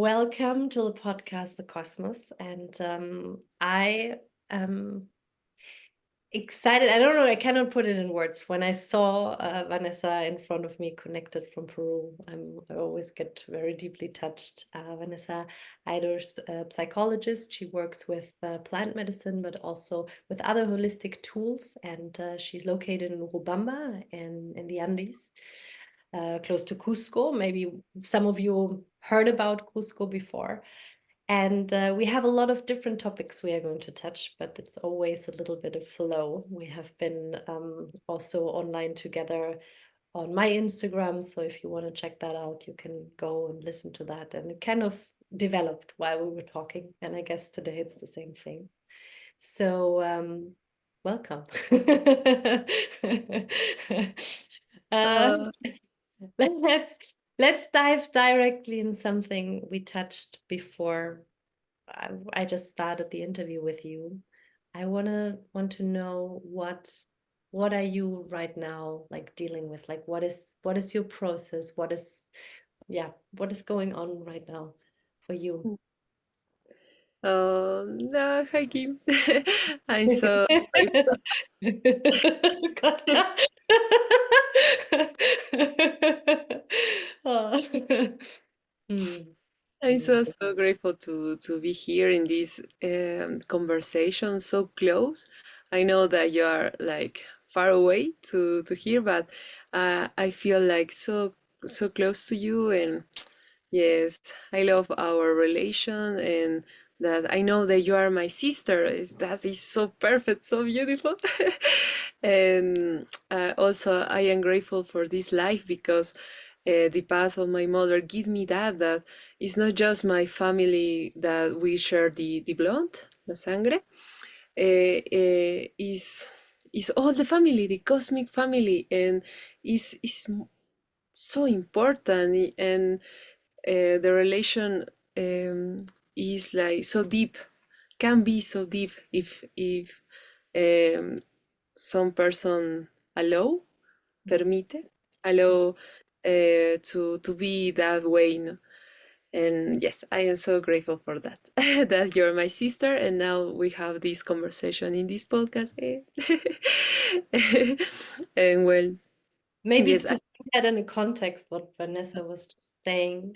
Welcome to the podcast, The Cosmos. And I am excited. I don't know, I cannot put it in words. When I saw Vanessa in front of me, connected from Peru, I always get very deeply touched. Vanessa Aedo is a psychologist. She works with plant medicine, but also with other holistic tools. And she's located in Urubamba in the Andes. Close to Cusco. Maybe some of you heard about Cusco before. And we have a lot of different topics we are going to touch, but it's always a little bit of flow. We have been also online together on my Instagram. So if you want to check that out, you can go and listen to that. And it kind of developed while we were talking. And I guess today it's the same thing. So welcome. uh, Uh, let's let's dive directly in something we touched before. I just started the interview with you. I want to know what are you right now like dealing with? Like what is your process? What is going on right now for you? no, hi Kim. I'm so grateful. Katja. Oh. Hmm. I'm so grateful to be here in this conversation so close. I know that you are like far away to hear, but I feel like so close to you. And yes, I love our relation, and that I know that you are my sister. That is so perfect, so beautiful. And also, I am grateful for this life because the path of my mother give me that it's not just my family that we share the blood, la sangre. Is all the family, the cosmic family, and is so important. And the relation is like so deep, can be so deep if um, some person allow, permite, allow to be that way. No? And yes, I am so grateful for that, that you're my sister, and now we have this conversation in this podcast. And well, Maybe yes, to put that in a context, what Vanessa was just saying,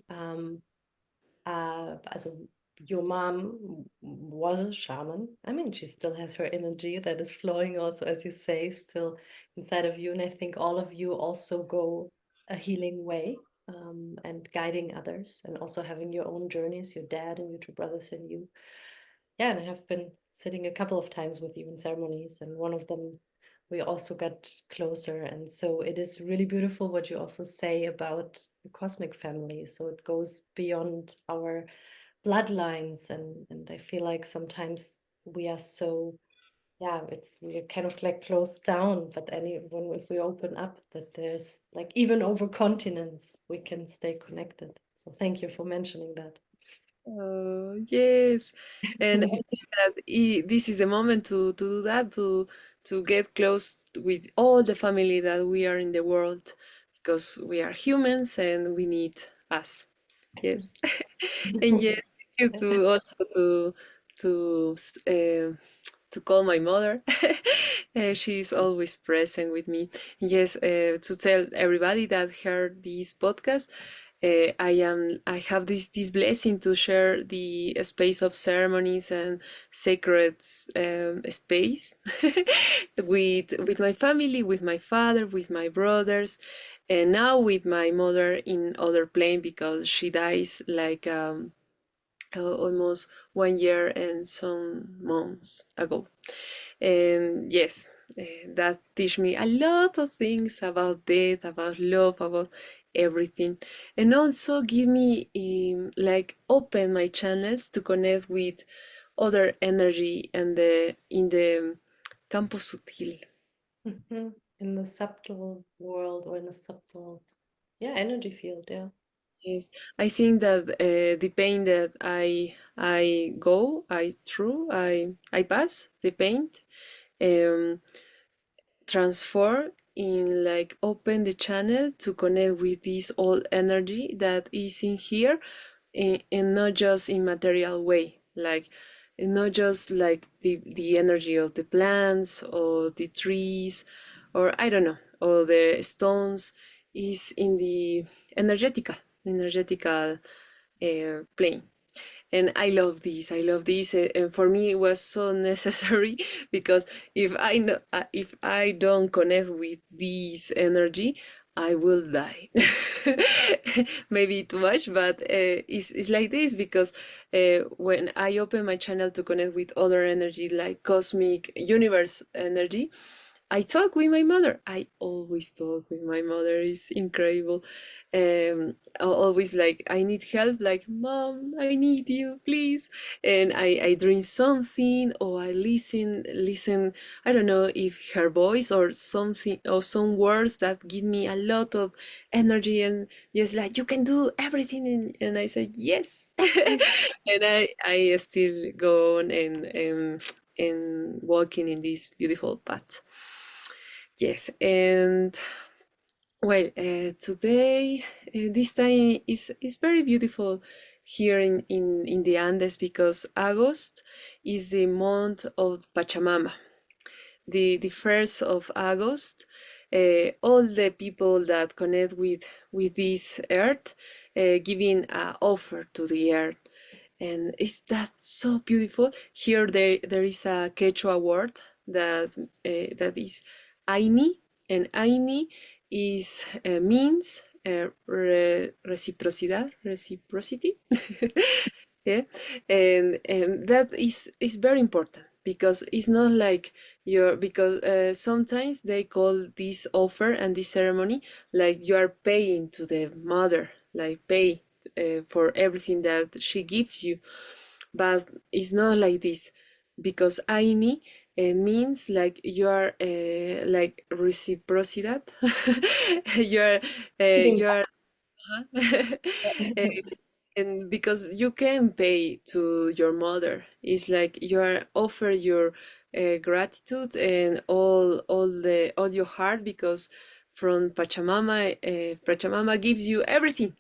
also your mom was a shaman. I mean, she still has her energy that is flowing also, as you say, still inside of you. And I think all of you also go a healing way, and guiding others and also having your own journeys, your dad and your two brothers and you. Yeah, and I have been sitting a couple of times with you in ceremonies, and one of them we also got closer. And so it is really beautiful what you also say about the cosmic family. So it goes beyond our bloodlines, and I feel like sometimes we are so, yeah, it's we're kind of like closed down, but when if we open up, that there's like even over continents we can stay connected. So thank you for mentioning that. oh, yes. And I think that this is the moment to do that, to get close with all the family that we are in the world, because we are humans and we need us. Yes. And yes, thank you to also to s- uh, to call my mother. She's always present with me. Yes, to tell everybody that heard this podcast, I have this blessing to share the space of ceremonies and sacred space with my family, with my father, with my brothers, and now with my mother in other plane because she dies like almost 1 year and some months ago. And yes, that teach me a lot of things about death, about love, about everything, and also give me like open my channels to connect with other energy and the in the campo sutil. Mhm. In the subtle world or in the subtle, yeah, energy field, yeah. Yes, I think that the pain that I go, I through, I pass the pain, um, transform in like open the channel to connect with this old energy that is in here, in not just in material way, like not just like the energy of the plants or the trees, or I don't know, or the stones, is in the energetical plane. And I love this. I love this, and for me it was so necessary because if I don't connect with this energy, I will die. Maybe too much, but it's like this because when I open my channel to connect with other energy, like cosmic universe energy, I talk with my mother. I always talk with my mother. It's incredible. Always like I need help. Like, mom, I need you, please. And I drink something, or I listen. I don't know if her voice or something or some words that give me a lot of energy, and just like you can do everything. And I say yes, and I still go on and walking in this beautiful path. Yes, and well, today this time is very beautiful here in the Andes because August is the month of Pachamama. The 1st of August, all the people that connect with this earth, giving an offer to the earth, and is that so beautiful? Here there is a Quechua word that is Aini, and Aini is means reciprocity. Yeah, and that is very important because it's not like your because sometimes they call this offer and this ceremony like you are paying to the mother, like pay for everything that she gives you, but it's not like this because Aini means like you are like reciprocity. you are Giving you are uh, and because you can pay to your mother, it's like you are offer your gratitude and all your heart because from Pachamama, Pachamama gives you everything,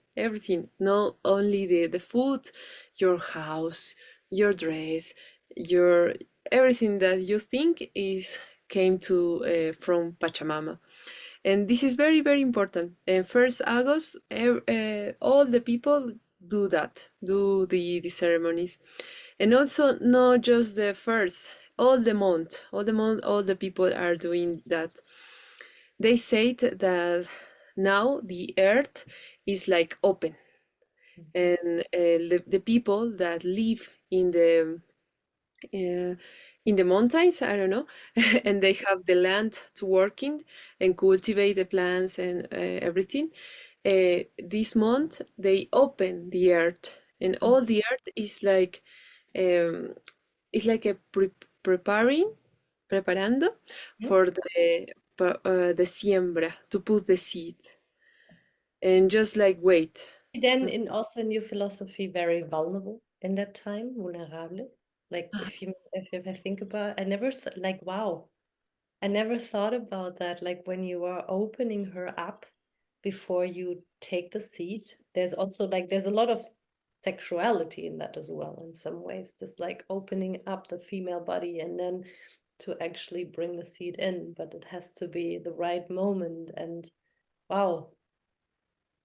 not only the food, your house, your dress, your everything that you think is came to from Pachamama. And this is very important. And 1st August, all the people do that, do the ceremonies, and also not just the first, all the people are doing that. They said that now the earth is like open, and the people that live uh, in the mountains, I don't know, and they have the land to work in and cultivate the plants and everything. This month they open the earth, and all the earth um, is like a preparando for the siembra to put the seed, and just like wait. then in also in your philosophy very vulnerable in that time, vulnerable. Like if I think about, I never like wow, I never thought about that. Like when you are opening her up before you take the seed, there's also like there's a lot of sexuality in that as well in some ways. Just like opening up the female body and then to actually bring the seed in, but it has to be the right moment. And wow,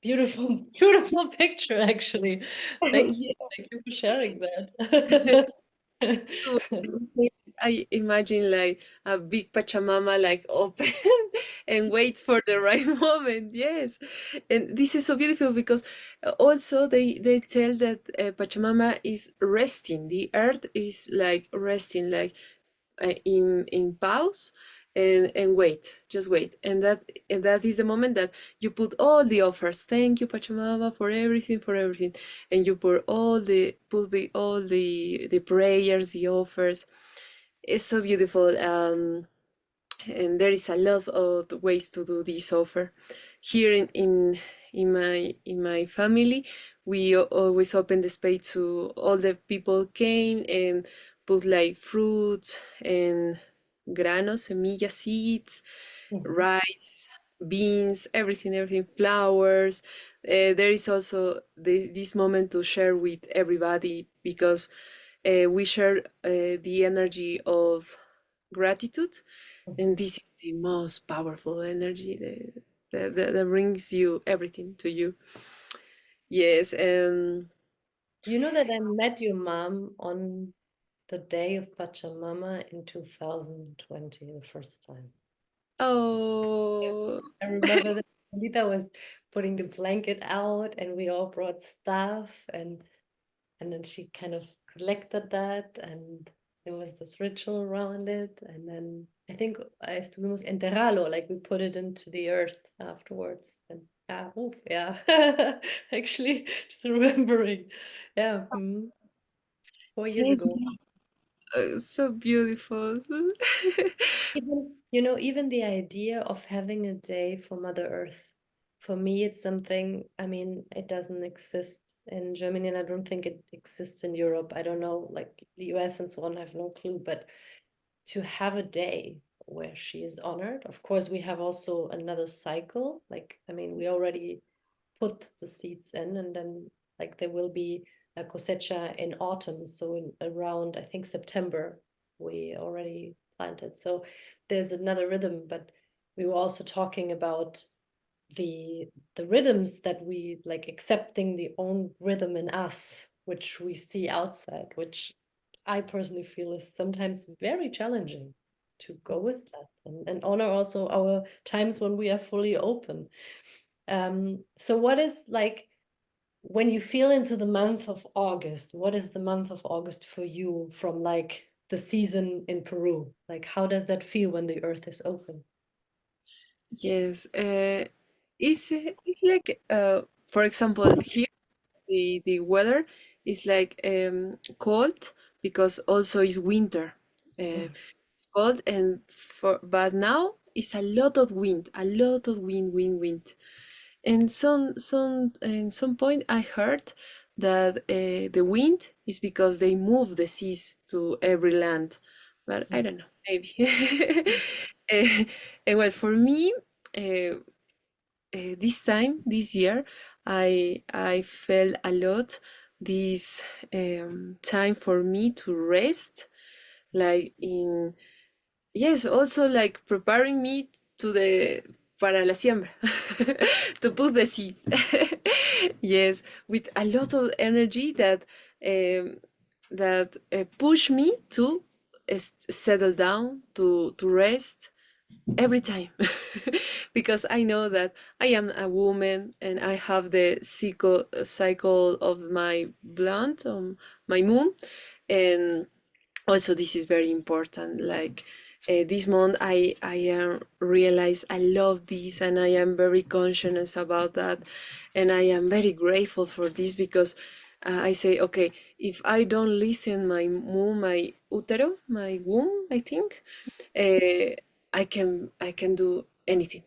beautiful, beautiful picture actually. Thank you. Yeah. Thank you for sharing that. So you say, I imagine like a big Pachamama like open and wait for the right moment. Yes, and this is so beautiful because also they tell that Pachamama is resting. The earth is like resting, like in pause and wait, just wait, and that is the moment that you put all the offers. Thank you, Pachamama, for everything, and you put the all the prayers, the offers. It's so beautiful. And there is a lot of ways to do this offer here in my family. We always open the space to all the people came and put like fruits and granos, semillas, seeds, Mhm. rice, beans, everything, flowers. there is also this moment to share with everybody, because we share the energy of gratitude, and this is the most powerful energy that brings you everything to you. Yes, and You know that I met your mom on the day of Pacha Mama in 2020, the first time. oh, I remember that Lita was putting the blanket out and we all brought stuff and then she kind of collected that and there was this ritual around it and then I think estuvimos enterrarlo, like we put it into the earth afterwards and yeah, oof, yeah. Actually just remembering. Yeah, 4 years yes, ago. so beautiful. Even, you know, even the idea of having a day for Mother Earth, for me, it's something, I mean, it doesn't exist in Germany, and I don't think it exists in Europe. I don't know, like the US and so on, I have no clue. But to have a day where she is honored, of course, we have also another cycle. Like, I mean, we already put the seeds in, and then like there will be a cosecha in autumn. So in around, I think September, we already planted. So there's another rhythm, but we were also talking about the rhythms that we like accepting the own rhythm in us, which we see outside, which I personally feel is sometimes very challenging to go with that and honor also our times when we are fully open. So what is like when you feel into the month of August, what is the month of August for you from like the season in Peru? Like how does that feel when the earth is open? Yes, it's like for example, here the weather is like cold, because also it's winter. It's cold, and for but now it's a lot of wind, wind. And some point I heard that the wind is because they move the seas to every land, but I don't know, maybe. Eh, and well, for me, uh, this time this year, I felt a lot this time for me to rest, like in, yes, also like preparing me to the para la siembra, to put the seed. Yes, with a lot of energy that push me to settle down, to rest every time. Because I know that I am a woman and I have the cycle of my blood, my moon, and also this is very important. Like this month, I realize I love this, and I am very conscious about that, and I am very grateful for this, because I say, okay, if I don't listen my moon, my utero, my womb, I think, uh, I can do anything.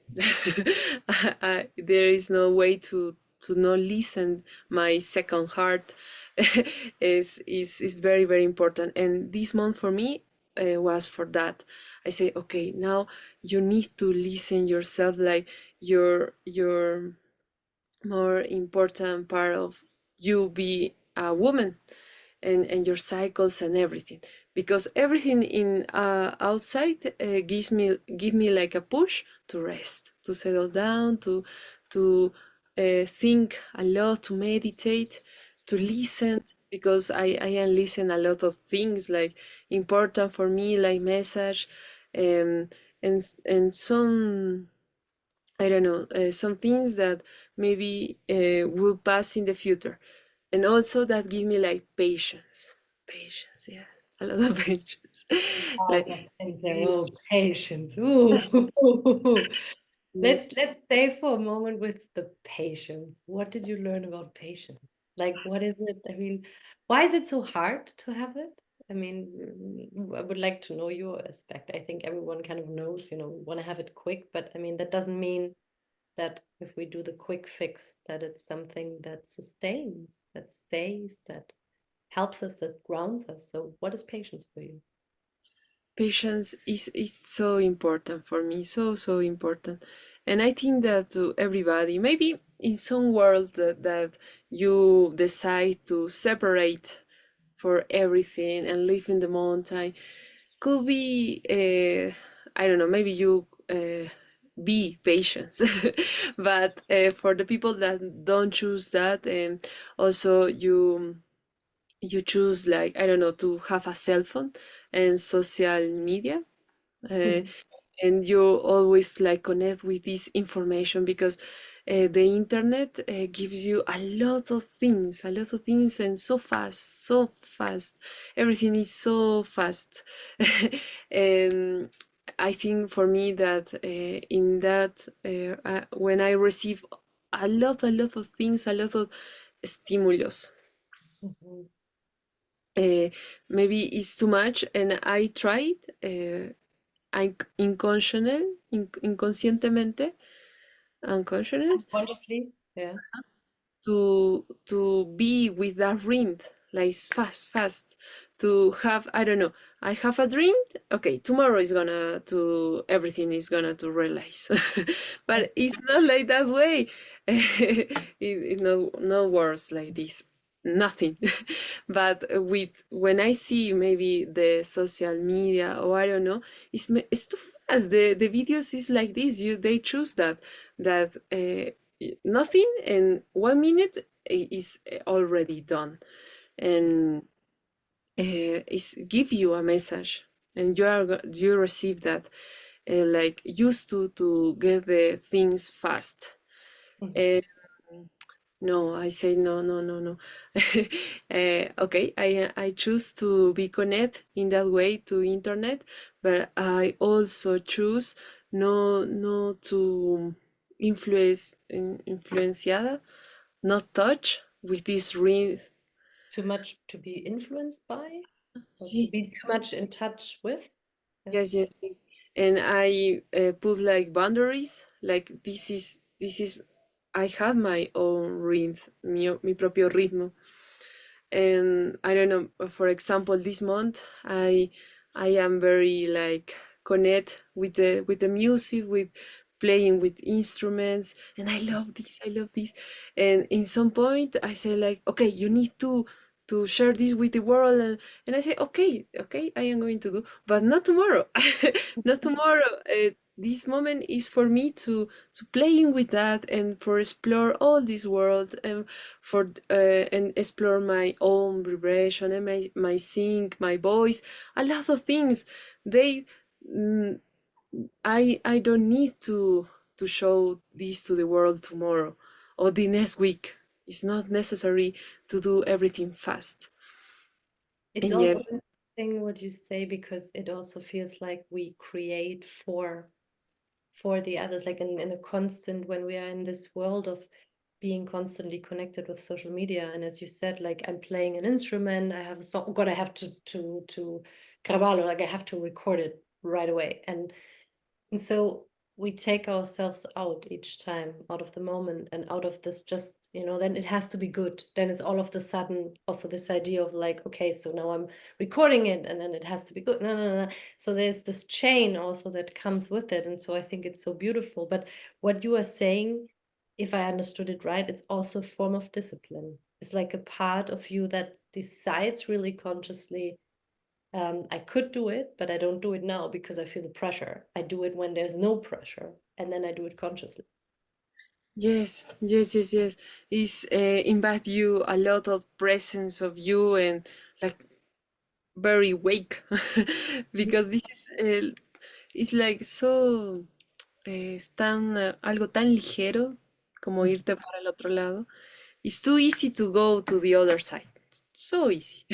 There is no way to not listen my second heart. Is very very important, and this month for me was for that. I say, okay, now you need to listen yourself, like your more important part of you be a woman, and your cycles and everything, because everything in outside give me like a push to rest, to settle down, to think a lot, to meditate, to listen, because I am listen a lot of things like important for me, like message, um, and some, I don't know, some things that maybe will pass in the future, and also that give me like patience. Patience, yes, a lot of patience. Oh, Like, yes, and there. Oh, patience. Ooh. yes, Let's stay for a moment with the patience. What did you learn about patience? Like, what is it? I mean, why is it so hard to have it? I mean, I would like to know your aspect. I think everyone kind of knows, you know, want to have it quick, but I mean, that doesn't mean that if we do the quick fix, that it's something that sustains, that stays, that helps us, that grounds us. So, what is patience for you? patience is so important for me, so important, and I think that to everybody, maybe. in some world that you decide to separate for everything and live in the mountain, could be I don't know, maybe you be patient. But for the people that don't choose that, and also you choose, like, I don't know, to have a cell phone and social media, uh, Mhm. and you always like connect with this information, because the internet gives you a lot of things, and so fast. Everything is so fast. And I think for me that in that when I receive a lot of things, a lot of stimulus, Mhm. uh, maybe it's too much, and I tried inconscientemente, unconscious, Unconsciously, yeah. to be with that dream, like fast, to have, I don't know, I have a dream, okay, tomorrow is gonna to everything is gonna to realize. But it's not like that way. It no works like this, nothing. But with when I see maybe the social media, or I don't know, it's too fast. The videos is like this, you they choose that nothing in 1 minute is already done, and is give you a message, and you receive that, like used to get the things fast. Mhm. uh, no, I say no, no, no, no. Okay, I choose to be connected in that way to internet, but I also choose no to influenciada, not touch with this ring. Too much to be influenced by, or to See, be too much in touch with. Yeah. yes, yes, yes. And I put like boundaries, like this is I have my own rhythm, mi propio ritmo. And I don't know, for example, this month I am very like connect with the music, with playing with instruments, and I love this. And in some point I say like, okay, you need to share this with the world, and I say, okay, okay, I am going to do, but not tomorrow. Not tomorrow. This moment is for me to playing with that, and for explore all this world, and for and explore my own vibration, and my sing, my voice, a lot of things. They mm, I don't need to show this to the world tomorrow or the next week. It's not necessary to do everything fast. It's And also yes, interesting what you say, because it also feels like we create for the others, like in a constant, when we are in this world of being constantly connected with social media. And as you said, like, I'm playing an instrument, I have a song, oh God, I have to grabarlo, like I have to record it right away. And so we take ourselves out each time, out of the moment and out of this, just, then it has to be good. Then it's all of the sudden also this idea of like, okay, so now I'm recording it and then it has to be good. No, no, no, no. So there's this chain also that comes with it. And so I think it's so beautiful. But what you are saying, if I understood it right, it's also a form of discipline. It's like a part of you that decides really consciously, I could do it, but I don't do it now because I feel the pressure. I do it when there's no pressure, and then I do it consciously. yes, yes, yes, yes. It's invite you a lot of presence of you, and like very wake, because this is it's like so es tan algo tan ligero como irte para el otro lado. It's too easy to go to the other side. So easy.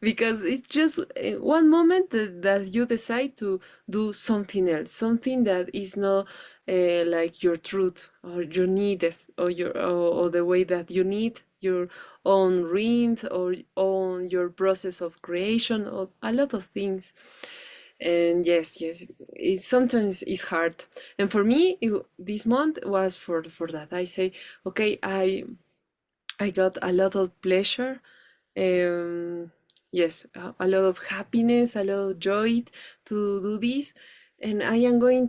Because it's just one moment that you decide to do something else, something that is not like your truth or your needed, or or the way that you need your own rhythm, or on your process of creation, or a lot of things. And yes, yes, it sometimes is hard. And for me, this month was for that. I say, okay, I got a lot of pleasure, um, yes, a lot of happiness, a lot of joy to do this, and I am going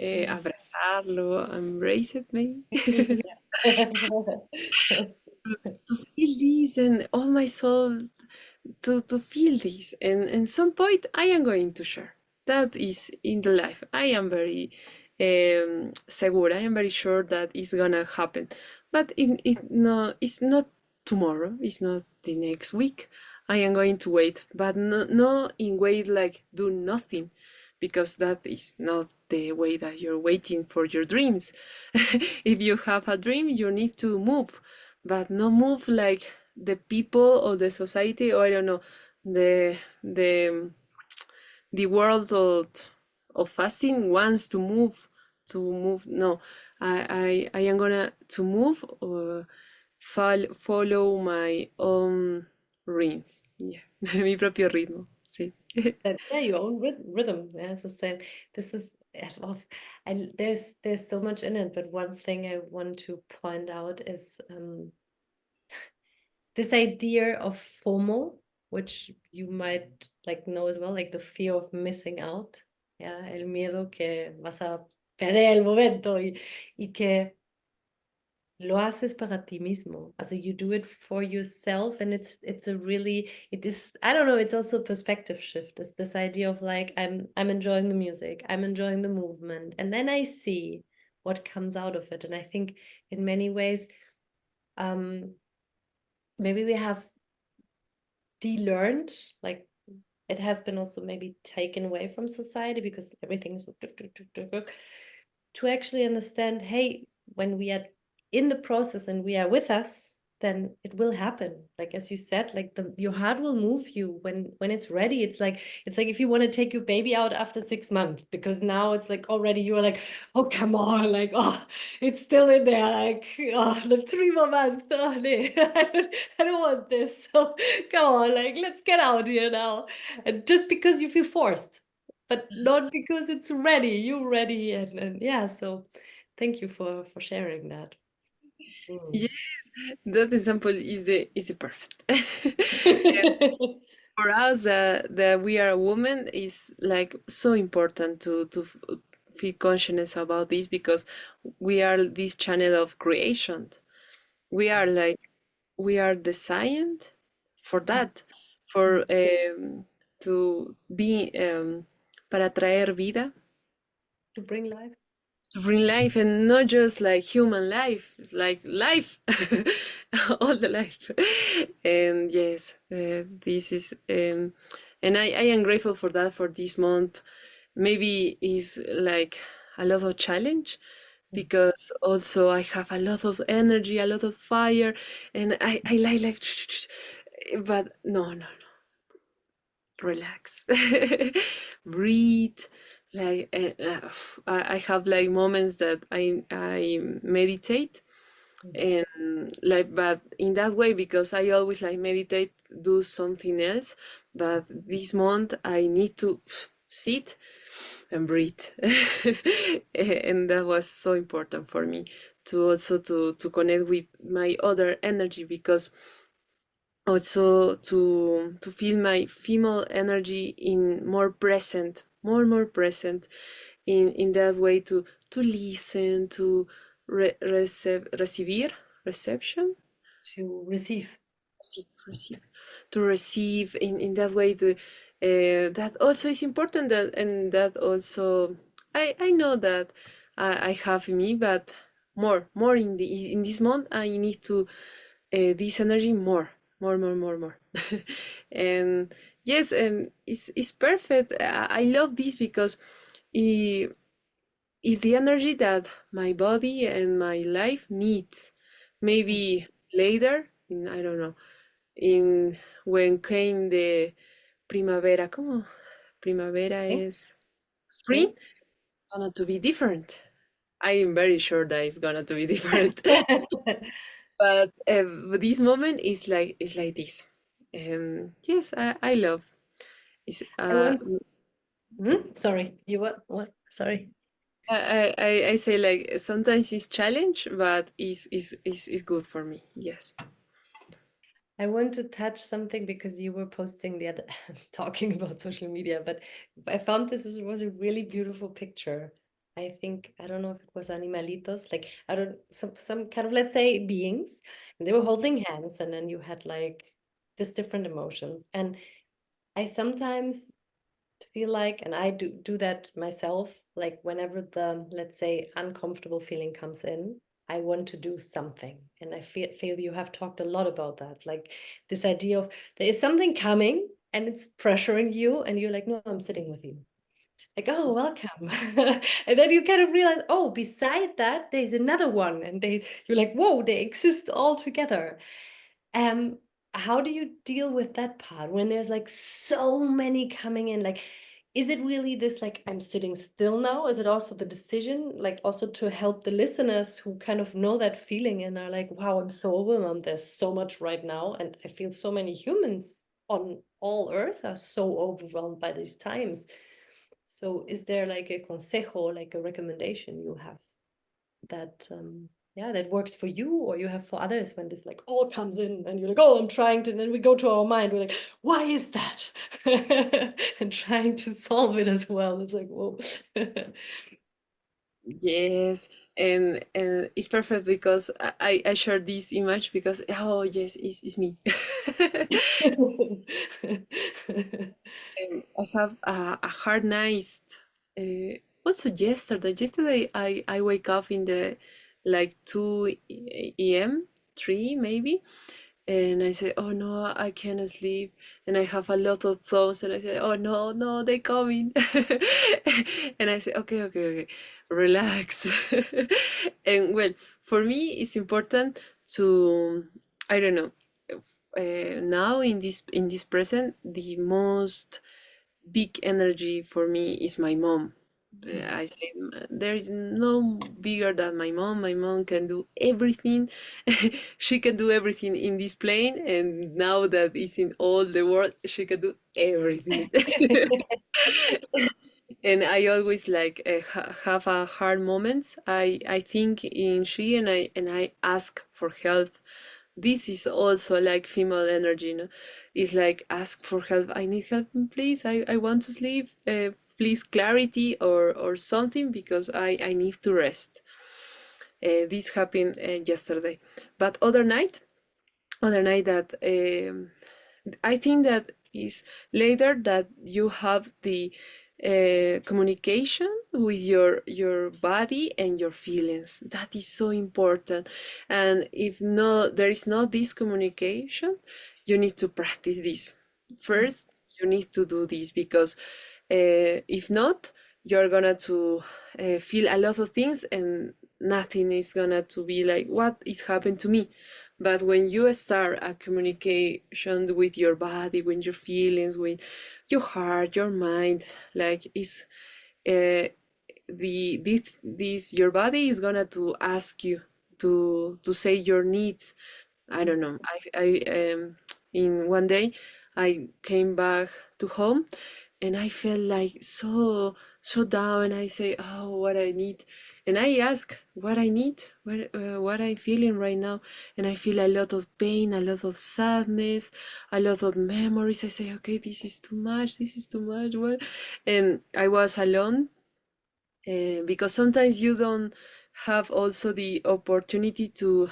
abrazarlo, embrace it maybe. Yeah. To feel this and all my soul to feel this, and some point I am going to share that is in the life. I am very segura, I am very sure that it's gonna happen, but it's not tomorrow, it's not the next week. I am going to wait, but no in wait like do nothing, because that is not the way that you're waiting for your dreams. If you have a dream, you need to move, but not move like the people or the society, or I don't know, the the the world of fasting wants to move. No, I am gonna to move or follow my own rhythms. Yeah, mi propio ritmo. Sí. And yeah, your own rhythm. Yeah, it's the same. This is I love. There's so much in it, but one thing I want to point out is this idea of FOMO, which you might like know as well, like the fear of missing out. Yeah, el miedo que vas a perder el momento y que lo haces para ti mismo. Also you do it for yourself, and it's a really, it is, I don't know, it's also a perspective shift. It's this idea of like I'm enjoying the music, I'm enjoying the movement, and then I see what comes out of it. And I think in many ways, maybe we have de-learned, like it has been also maybe taken away from society because everything is to actually understand, hey, when we are in the process and we are with us, then it will happen. Like as you said, like your heart will move you when it's ready. It's like if you want to take your baby out after 6 months, because now it's like already you are like, oh come on, like oh it's still in there, like oh like 3 more months. Oh nee, I don't want this. So come on, like let's get out here now. And just because you feel forced, but not because it's ready. You're ready, and yeah. So, thank you for sharing that. Mm. Yes, that example is the perfect. For us, that we are a woman is like so important to feel conscious about this, because we are this channel of creation. We are like we are designed for that, for to be para traer vida, To bring life. to bring life, and not just like human life, like life, all the life. And yes, this is and I am grateful for that, for this month. Maybe is like a lot of challenge, because also I have a lot of energy, a lot of fire, and I like but no, relax, breathe. Like I have like moments that I meditate, and like, but in that way, because I always like meditate, do something else. But this month I need to sit and breathe, and that was so important for me to also to connect with my other energy, because also to feel my female energy in more present, more present, in that way, to listen, to recibir, reception, To receive. receive, to receive in that way. The that also is important, that, and that also I know that I have in me, but more in the in this month I need to this energy more. And yes, and it's perfect. I love this because it is the energy that my body and my life needs. Maybe later, in, I don't know, in when came the primavera, como primavera Okay. is spring, it's gonna to be different. I am very sure that it's gonna to be different. But this moment is like this. Yes, I love. Is I want. Sorry, you what? What? Sorry. I say like sometimes it's challenge, but is good for me. Yes. I want to touch something because you were posting the other talking about social media, but I found was a really beautiful picture. I think, I don't know if it was animalitos, like I don't, some kind of, let's say, beings, and they were holding hands, and then you had like these different emotions. And I sometimes feel like, and I do that myself, like whenever the, let's say, uncomfortable feeling comes in, I want to do something. And I feel you have talked a lot about that, like this idea of there is something coming and it's pressuring you, and you're like, no, I'm sitting with you. Like, oh, welcome. And then you kind of realize, oh, beside that, there's another one. And you're like, whoa, they exist all together. Um, how do you deal with that part when there's like so many coming in? Like, is it really this, like, I'm sitting still now? Is it also the decision, like, also to help the listeners who kind of know that feeling and are like, wow, I'm so overwhelmed. There's so much right now. And I feel so many humans on all earth are so overwhelmed by these times. So is there like a consejo, like a recommendation you have that yeah, that works for you, or you have for others when this like all comes in and you're like, oh, I'm trying to, and then we go to our mind, we're like, why is that? And trying to solve it as well. It's like, whoa. Yes, and it's perfect because I share this image because oh yes, it's me. I have a hard night. Also yesterday I wake up in the like 2 a.m., 3 maybe, and I say, oh no, I cannot sleep, and I have a lot of thoughts, and I say, oh no, no, they coming, and I say, okay, relax. And well, for me, it's important to, I don't know, now in this present, the most big energy for me is my mom. I say there is no bigger than my mom. My mom can do everything. She can do everything in this plane, and now that it's in all the world, she can do everything. And I always like have a hard moments. I think in she, and I ask for help. This is also like female energy, no? It's like ask for help. I need help, please. I want to sleep. Please clarity or something because I need to rest. This happened yesterday, but other night that I think that is later that you have the communication with your body and your feelings. That is so important. And if no, there is not this communication, you need to practice this. First, you need to do this because if not, you're gonna to feel a lot of things and nothing is gonna to be like what is happening to me. But when you start a communication with your body, with your feelings, with your heart, your mind, like is uh, this your body is gonna to ask you to say your needs. I don't know. I in one day I came back to home and I felt like so down. And I say, oh, what I need, and I ask what I need, what I'm feeling right now, and I feel a lot of pain, a lot of sadness, a lot of memories. I say, okay, this is too much. This is too much. What? And I was alone because sometimes you don't have also the opportunity to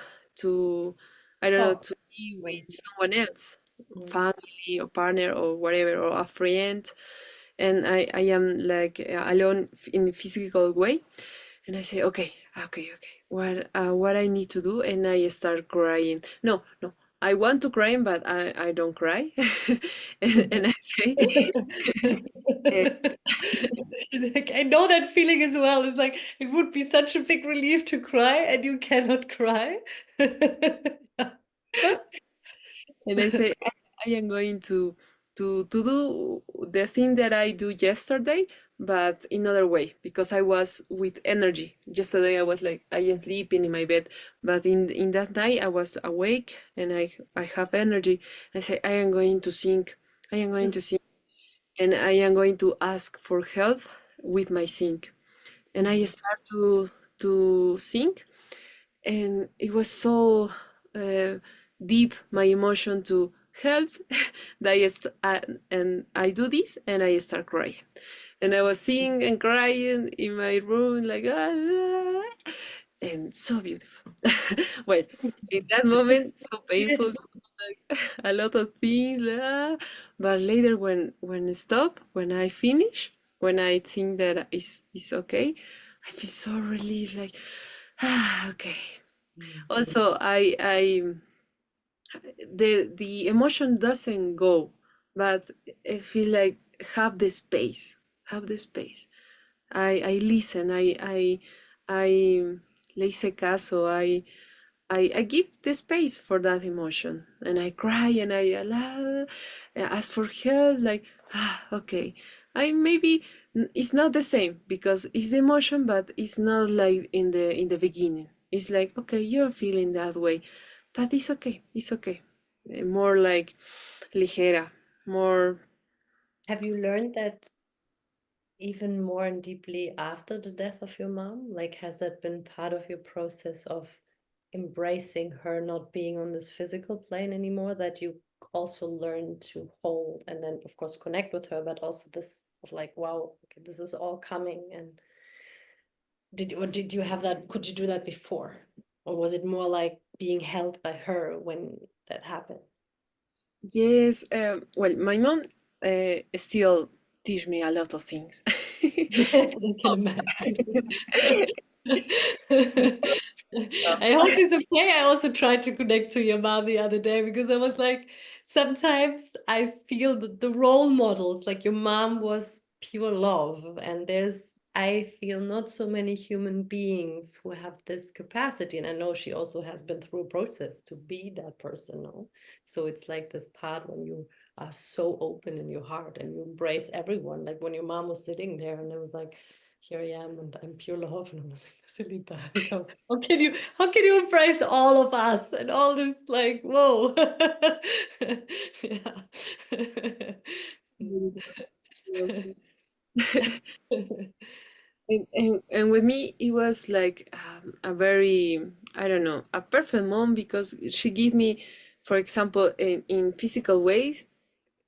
I don't know Talk. to be with someone else, Mm. family or partner or whatever or a friend, and I am like alone in a physical way, and I say okay, what I need to do, and I start crying. No, I want to cry, but I don't cry, and I say. Like, I know that feeling as well. It's like it would be such a big relief to cry, and you cannot cry. And I say I am going to do the thing that I do yesterday, but in other way because I was with energy. Yesterday I was like I am sleeping in my bed, but in that night I was awake and I have energy. I say I am going to sing. I am going to sing, and I am going to ask for help with my sing. And I start to sing, and it was so uh, deep my emotion to help that and I do this and I start crying, And I was singing and crying in my room, like, and so beautiful. Well, in that moment, so painful, so, like, a lot of things, like, but later when I stop, when I finish, when I think that it's okay, I feel so relieved, like, okay. Also, I the emotion doesn't go, but I feel like have the space, have the space. I listen, I le hice caso, I give the space for that emotion, and I cry and ask for help, like, okay, I maybe it's not the same because it's the emotion, but it's not like in the beginning. It's like, okay, you're feeling that way, but it's okay, it's okay. More like ligera, more. Have you learned that even more and deeply after the death of your mom? Like, has that been part of your process of embracing her not being on this physical plane anymore, that you also learn to hold and then, of course, connect with her, but also this of like, wow, okay, this is all coming. And did you have that? Could you do that before? Or was it more like being held by her when that happened? Yes, well, my mom still teach me a lot of things. Yes, I can imagine. I hope it's okay. I also tried to connect to your mom the other day because I was like, sometimes I feel that the role models, like your mom was pure love, and I feel not so many human beings who have this capacity. And I know she also has been through a process to be that person, no? So it's like this part when you are so open in your heart and you embrace everyone. Like when your mom was sitting there and it was like, here I am and I'm pure love. And I was like, Selita, like, how can you embrace all of us and all this like, whoa. Yeah. And with me, it was like a very, I don't know, a perfect mom because she gave me, for example, in physical ways,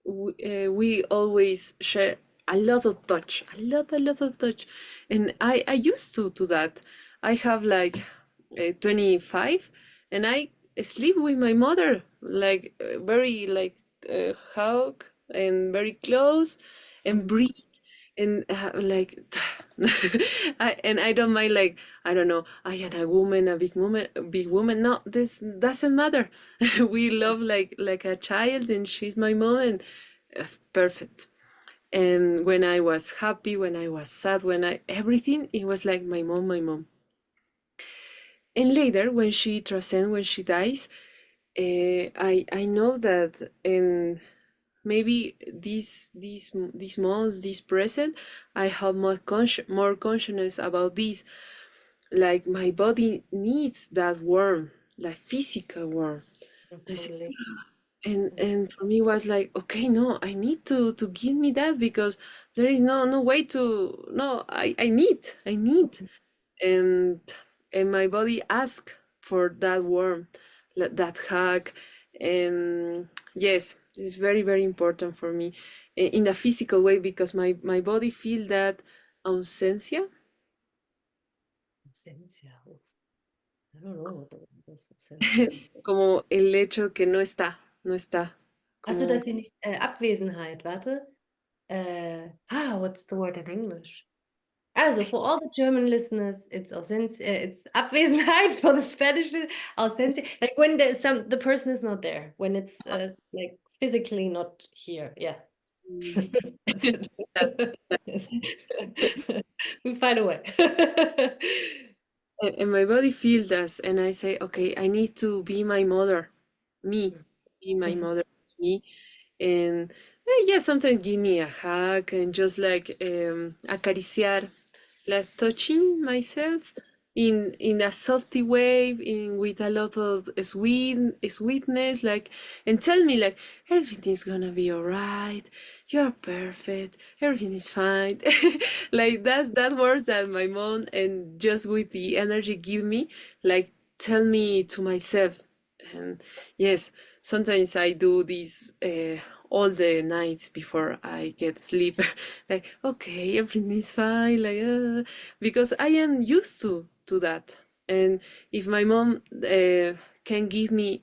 we always share a lot of touch, a lot of touch, and I used to do that. I have like 25, and I sleep with my mother, like very like hug and very close, and breathe, and like and I don't mind, like, I don't know, I am a woman, a big woman. No, this doesn't matter. We love like a child, and she's my mom, and perfect. And when I was happy, when I was sad, when I everything, it was like my mom, my mom. And later, when she transcends, when she dies, I know that, and maybe these months, this present, I have more consciousness about this. Like my body needs that warmth, like physical warmth. I say, Totally. and for me was like, okay, no, I need to give me that because there is no way to, no, I need, and my body ask for that warmth, that hug, and yes, it's very important for me in a physical way because my body feel that ausencia. Ausencia. I don't know what the word is, ausencia. Como el hecho que no está, Achso, como dass sie nicht, Abwesenheit, warte. What's the word in English? Also, for all the German listeners, it's ausencia, it's Abwesenheit. For the Spanish, ausencia. Like when the person is not there, when it's like physically not here. Yeah. That's it. Yes. We find a way. and my body feels that, and I say, okay, I need to be my mother, me, be my mother, me, and yeah, sometimes give me a hug and just like acariciar, like touching myself in a softy way, in with a lot of sweetness, like, and tell me like everything's gonna be all right, you're perfect, everything is fine. Like that words that my mom, and just with the energy give me, like, tell me to myself. And yes, sometimes I do this all the nights before I get sleep. Like, okay, everything is fine, like, because I am used to that. And if my mom can give me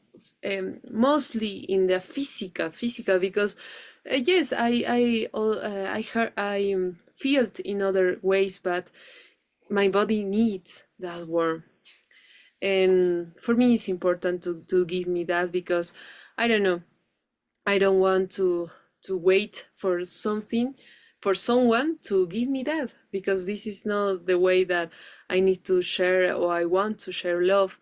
mostly in the physical, because yes, I heard, feel it in other ways, but my body needs that warmth. And for me it's important to give me that, because I don't know, I don't want to wait for something, for someone to give me that, because this is not the way that I need to share, or I want to share love.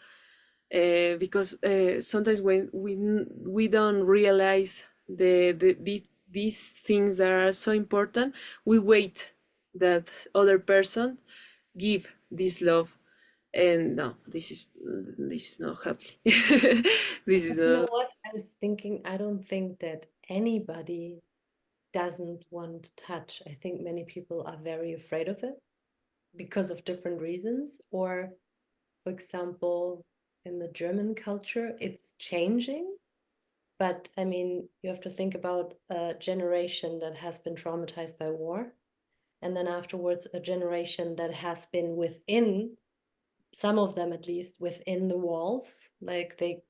Because sometimes when we don't realize these things that are so important, we wait that other person give this love. And no, this is not healthy. This is But you know not. what? I was thinking, I don't think that anybody doesn't want touch. I think many people are very afraid of it because of different reasons. Or, for example, in the German culture, it's changing. But I mean, you have to think about a generation that has been traumatized by war, and then afterwards, a generation that has been within, some of them at least, within the walls. Like they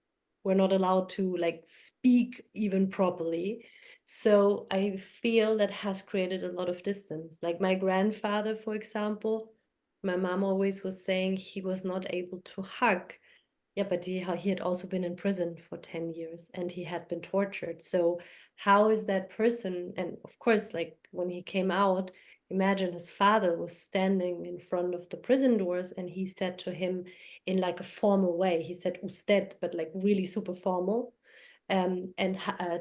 were not allowed to like speak even properly. So I feel that has created a lot of distance. Like my grandfather, for example, my mom always was saying he was not able to hug. Yeah, but he had also been in prison for 10 years and he had been tortured. So how is that person? And of course, like when he came out, imagine his father was standing in front of the prison doors and he said to him in like a formal way, he said usted, but like really super formal, and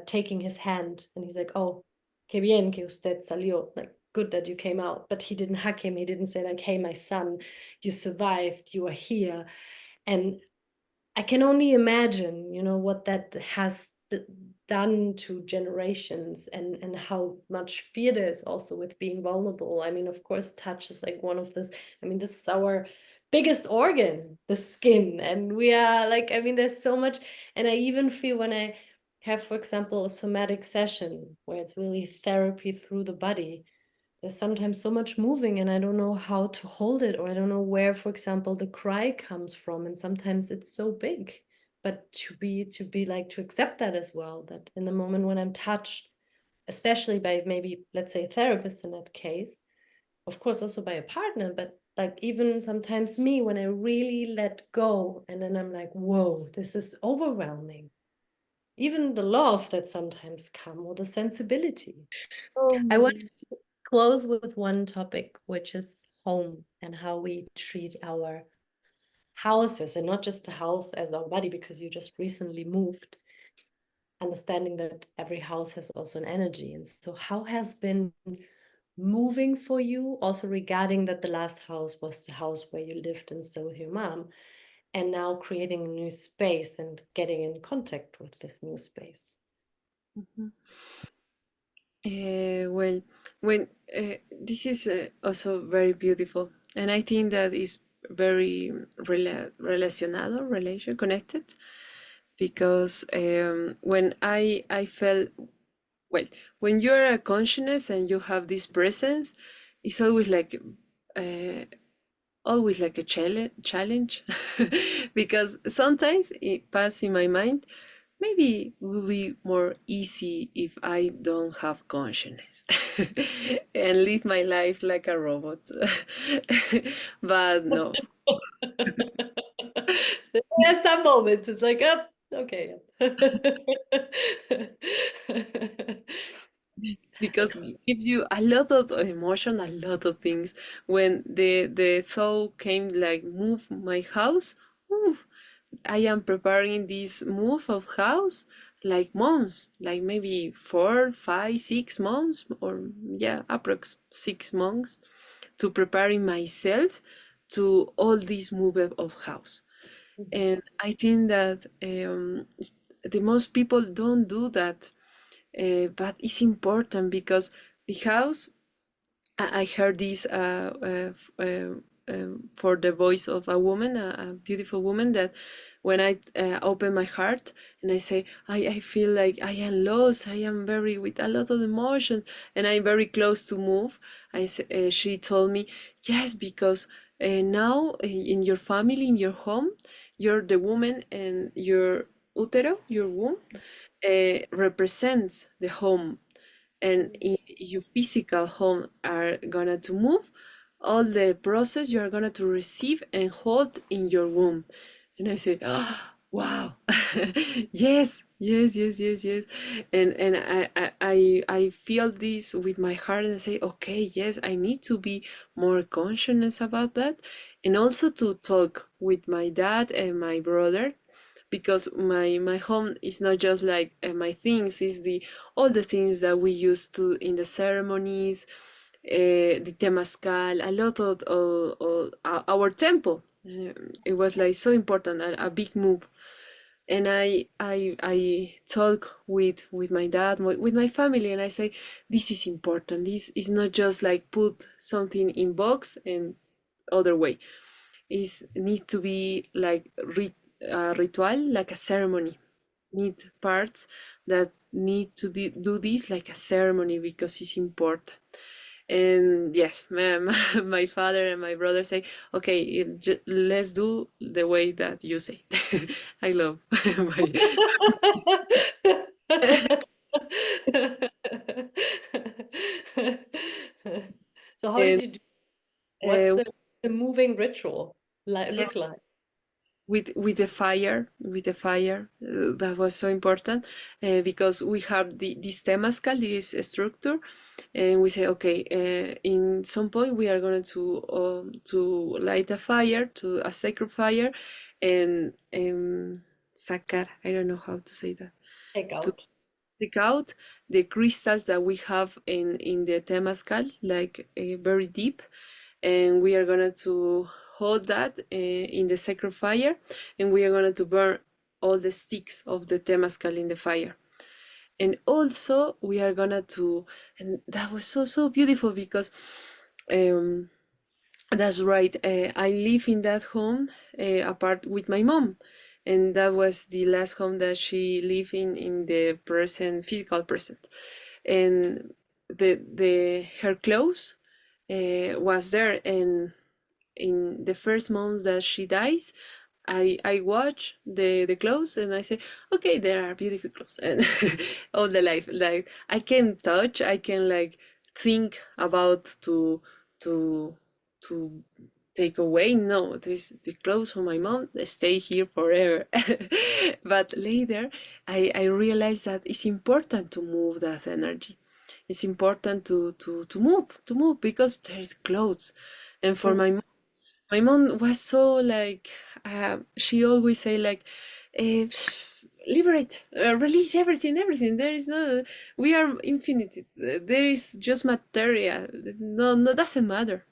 taking his hand. And he's like, oh, que bien que usted salió. Like, good that you came out. But he didn't hug him. He didn't say like, hey, my son, you survived, you are here. And I can only imagine, what that has done to generations, and how much fear there is also with being vulnerable. I mean, of course, touch is like one of this. I mean, this is our biggest organ, the skin, and we are like, I mean, there's so much. And I even feel when I have, for example, a somatic session where it's really therapy through the body, there's sometimes so much moving and I don't know how to hold it, or I don't know where, for example, the cry comes from. And sometimes it's so big. But to be like, to accept that as well, that in the moment when I'm touched, especially by maybe, let's say, a therapist in that case, of course also by a partner, but like even sometimes me, when I really let go and then I'm like, whoa, this is overwhelming. Even the love that sometimes come, or the sensibility. I want Um, close with one topic, which is home and how we treat our houses, and not just the house as our body, because you just recently moved, understanding that every house has also an energy. And so how has been moving for you, also regarding that the last house was the house where you lived and still with your mom, and now creating a new space and getting in contact with this new space? mhm. Well, when this is also very beautiful, and I think that is very relacionado, relation connected, because when I felt, well, when you're a consciousness and you have this presence, it's uh, always like a challenge, because sometimes it passes in my mind, maybe it will be more easy if I don't have consciousness and live my life like a robot. But no, There are some moments it's like, oh, okay. because it gives you a lot of emotion, a lot of things. When the thought came like move my house, ooh, I am preparing this move of house like months, like maybe 4, 5, 6 months, or yeah, approx 6 months, to preparing myself to all this move of house. And I think that the most people don't do that, but it's important because the house. I heard this for the voice of a woman, a beautiful woman, that when I open my heart and I say, I feel like I am lost, I am very with a lot of emotions, and I'm very close to move. She told me, yes, because now in your family, in your home, you're the woman, and your utero, your womb, represents the home, and your physical home are gonna to move all the process you are gonna to receive and hold in your womb. And I say, ah, wow. Yes, yes, yes, yes, yes. And I feel this with my heart, and I say, okay, yes, I need to be more conscious about that, and also to talk with my dad and my brother, because my home is not just like my things, is the all the things that we used to in the ceremonies, the temazcal, a lot of our temple. It was like so important, a big move. And I talk with my dad, with my family, and I say, this is important, this is not just like put something in box and other way, is need to be like ritual, like a ceremony. Need parts that need to do this like a ceremony because it's important. And yes, my father and my brother say, okay, let's do the way that you say. I love my So how did and you do? What's uh, the moving ritual yes, look like? with the fire, that was so important, because we have this temazcal, this structure, and we say, okay, in some point we are going to light a fire, to a sacred fire, and sacar, I don't know how to say that, Take to out. take out the crystals that we have in the temazcal, like very deep, and we are going to hold that in the sacred fire, and we are going to burn all the sticks of the temazcal in the fire. And also we are gonna to, and that was so beautiful, because um that's right, I live in that home apart with my mom, and that was the last home that she lived in the present, physical present. And the her clothes was there, and in the first months that she dies, I watch the clothes, and I say, okay, there are beautiful clothes, and all the life, like I can touch, I can like think about to to take away. No, this the clothes for my mom, they stay here forever. But later I realized that it's important to move that energy. It's important to move because there's clothes. And for Mm. my mom was so like, she always say like, liberate, release everything, everything. There is no, we are infinite. There is just material. No, no, doesn't matter.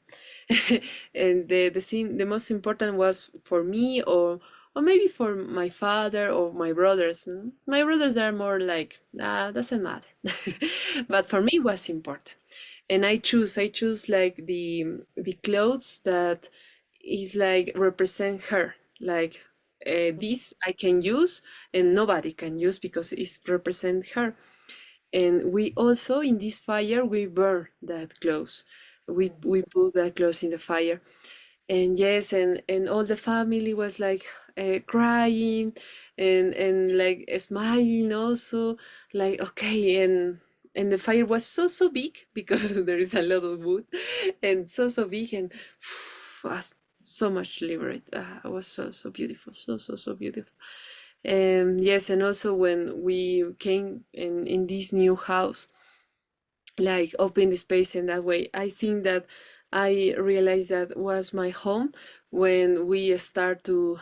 And the thing, the most important was for me, or maybe for my father or my brothers. My brothers are more like, doesn't matter. But for me, it was important. And I choose like the clothes that is like represent her, like this I can use and nobody can use because it represent her. And we also in this fire we burn that clothes, we put that clothes in the fire. And yes, and all the family was like crying and like smiling also, like okay. And the fire was so big because there is a lot of wood, and so big, and was so much liberate. It was so beautiful, so beautiful. And yes, and also when we came in this new house, like open the space in that way, I think that I realized that was my home when we start to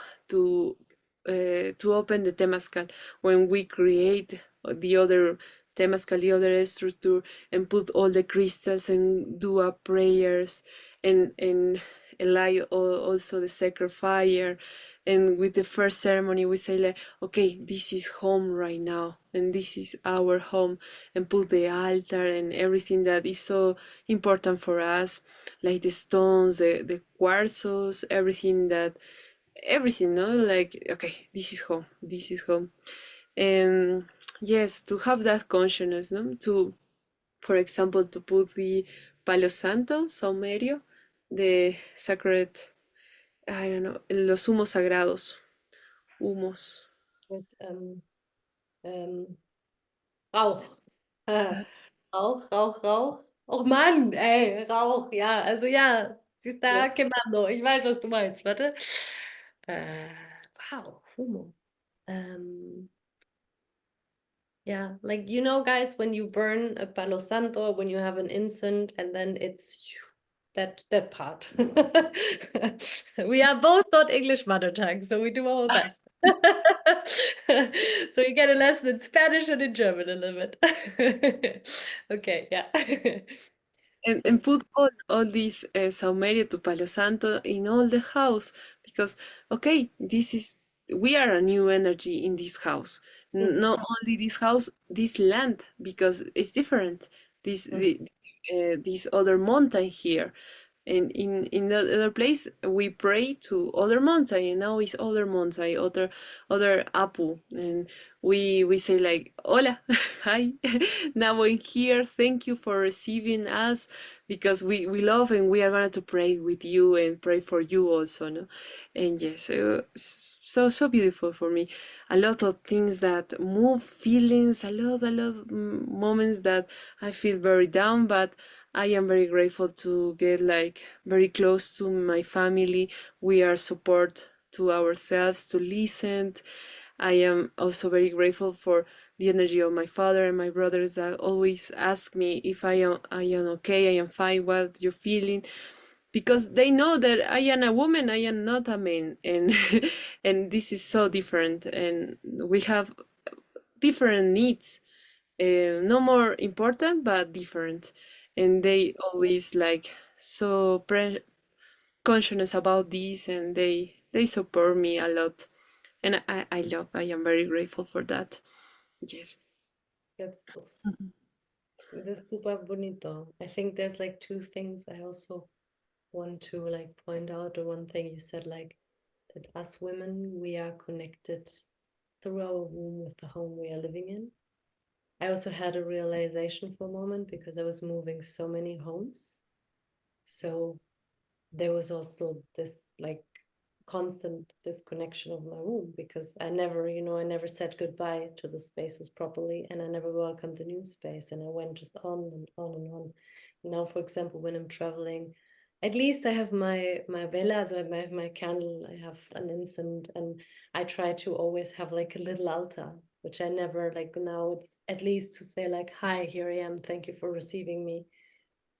open the temazcal, when we create the other temazcal, the other structure, and put all the crystals and do our prayers, and light also the sacred fire. And with the first ceremony, we say like, okay, this is home right now, and this is our home, and put the altar and everything that is so important for us, like the stones, the quartzos, everything, no? Like, okay, this is home, this is home. And yes, to have that consciousness, no? To, for example, to put the Palo Santo, Saumerio, the sacred, I don't know, los humos sagrados, humos. With Rauch. Rauch, Rauch, Rauch. Oh Mann, ey, Rauch, ja, also ja, sie Yeah. está quemando. Ich weiß, was du meinst, warte. Äh, wow, Humo. Ähm, yeah, like guys, when you burn a Palo Santo, when you have an incense, and then it's that part. We are both not English mother tongue, so we do our best. So you get a lesson in Spanish and in German a little bit. Okay, yeah. And Yes. put all these saumerio to Palo Santo in all the house, because okay, this is, we are a new energy in this house. Mhm, Not only this house, this land, because it's different. mhm, This other mountain here, and in the other place we pray to other mountain, and now it's other mountain, other apple, and we say like hola, hi, now I'm here, thank you for receiving us, because we love, and we are going to pray with you and pray for you also, no? And yes, so beautiful for me. A lot of things that move feelings, a lot moments that I feel very down, but I am very grateful to get like very close to my family. We are support to ourselves to listen. I am also very grateful for the energy of my father and my brothers that always ask me if I am okay, I am fine, what you're feeling, because they know that I am a woman, I am not a man, and and this is so different, and we have different needs, no more important but different, and they always like so conscious about this, and they support me a lot, and I am very grateful for that. Yes. That's that's super bonito. I think there's like two things I also want to like point out. The one thing you said, like that us women, we are connected through our womb with the home we are living in. I also had a realization for a moment because I was moving so many homes. So there was also this like constant disconnection of my womb because I never said goodbye to the spaces properly and I never welcomed a new space and I went just on and on and on. Now, for example, when I'm traveling, at least I have my vela, so I have my candle, I have an incense, and I try to always have like a little altar, which I never like now. It's at least to say like, hi, here I am, thank you for receiving me,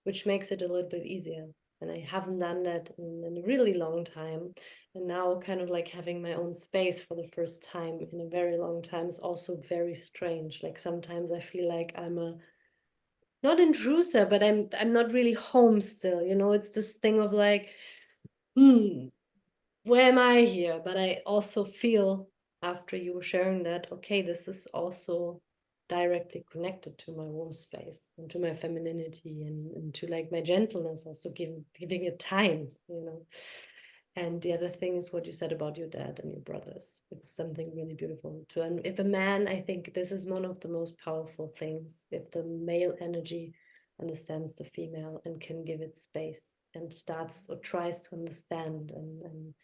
which makes it a little bit easier. And I haven't done that in a really long time. And now, kind of like having my own space for the first time in a very long time is also very strange. Like sometimes I feel like I'm a not intruder, but I'm not really home still. It's this thing of like, hmm, where am I here? But I also feel after you were sharing that, okay, this is also directly connected to my womb space and to my femininity and to like my gentleness, also giving it time. And the other thing is what you said about your dad and your brothers. It's something really beautiful to, and if a man, I think this is one of the most powerful things, if the male energy understands the female and can give it space and starts or tries to understand and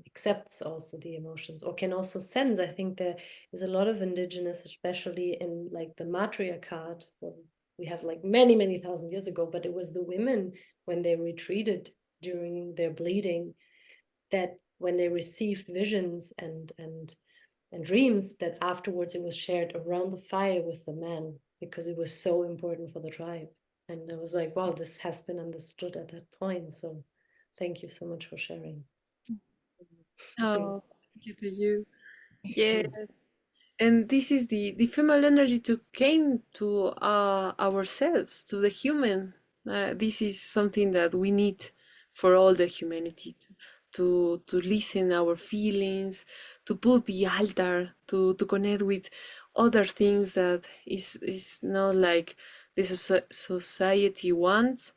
accepts also the emotions or can also sense. I think there is a lot of indigenous, especially in like the matriarchate, well, we have like many, many thousand years ago, but it was the women when they retreated during their bleeding that when they received visions and dreams that afterwards it was shared around the fire with the men because it was so important for the tribe. And I was like, wow, this has been understood at that point. So thank you so much for sharing. Oh, thank you to you. Yes. And this is the female energy to came to ourselves, to the human. This is something that we need. for all the humanity to listen our feelings, to put the altar, to connect with other things that is not like this society wants,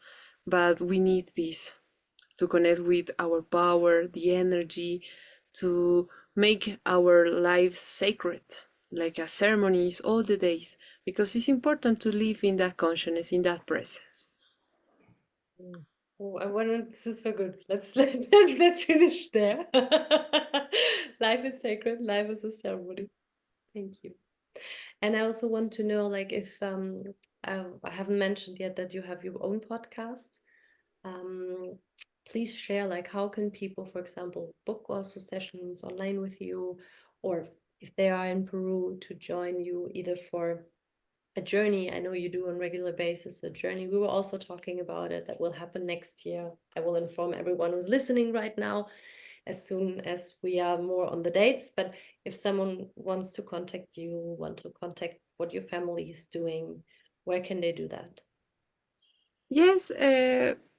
but we need this to connect with our power, the energy, to make our lives sacred, like a ceremonies all the days, because it's important to live in that consciousness, in that presence. Mm. Oh, I want to. This is so good. Let's finish there. Life is sacred. Life is a ceremony. Thank you. And I also want to know, like, if I haven't mentioned yet that you have your own podcast. Um, please share, like, how can people, for example, book also sessions online with you, or if they are in Peru, to join you either for a journey. I know you do on regular basis a journey. We were also talking about it. That will happen next year. I will inform everyone who's listening right now as soon as we are more on the dates. But if someone wants to contact you, want to contact what your family is doing, where can they do that? Yes,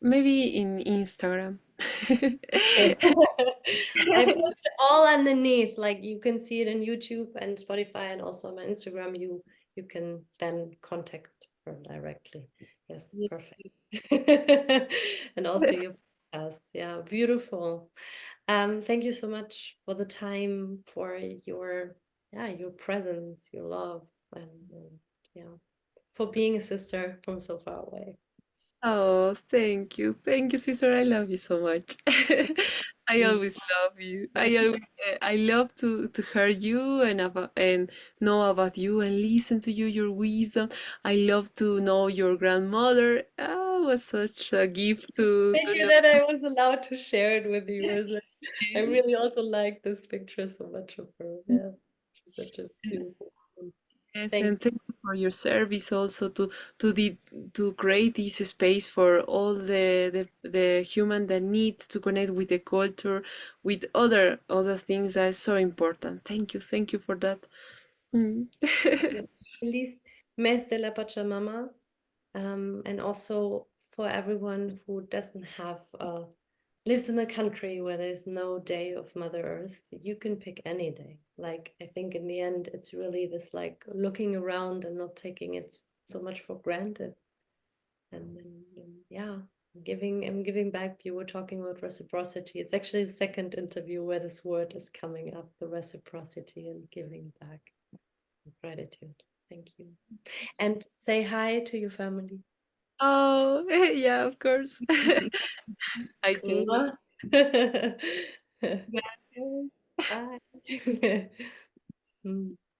maybe in Instagram. Okay. I put it all underneath, like you can see it in YouTube and Spotify, and also on my Instagram. You can then contact her directly. Yes, perfect. And also your podcast. Yeah, beautiful. Thank you so much for the time, for your, yeah, your presence, your love, and yeah, for being a sister from so far away. Oh, thank you, sister. I love you so much. I always love you. I love to hear you and about and know about you and listen to you, your wisdom. I love to know your grandmother. Ah, it was such a gift Thank to you know. that I was allowed to share it with you. It's like, I really also like this picture so much of her. Yeah, she's such a beautiful woman. Yes, Thank and thank you for your service also to the to create this space for all the human that need to connect with the culture, with other things that is so important. Thank you for that. Mm. you. Feliz Mes de la Pachamama. And also for everyone who doesn't have lives in a country where there's no day of Mother Earth, you can pick any day. Like, I think in the end, it's really this like looking around and not taking it so much for granted. And then, yeah, I'm giving back. You were talking about reciprocity. It's actually the second interview where this word is coming up, the reciprocity and giving back, gratitude. Thank you. And say hi to your family. Oh, yeah, of course. I do. Mwah. Gracias. Bye. Mm.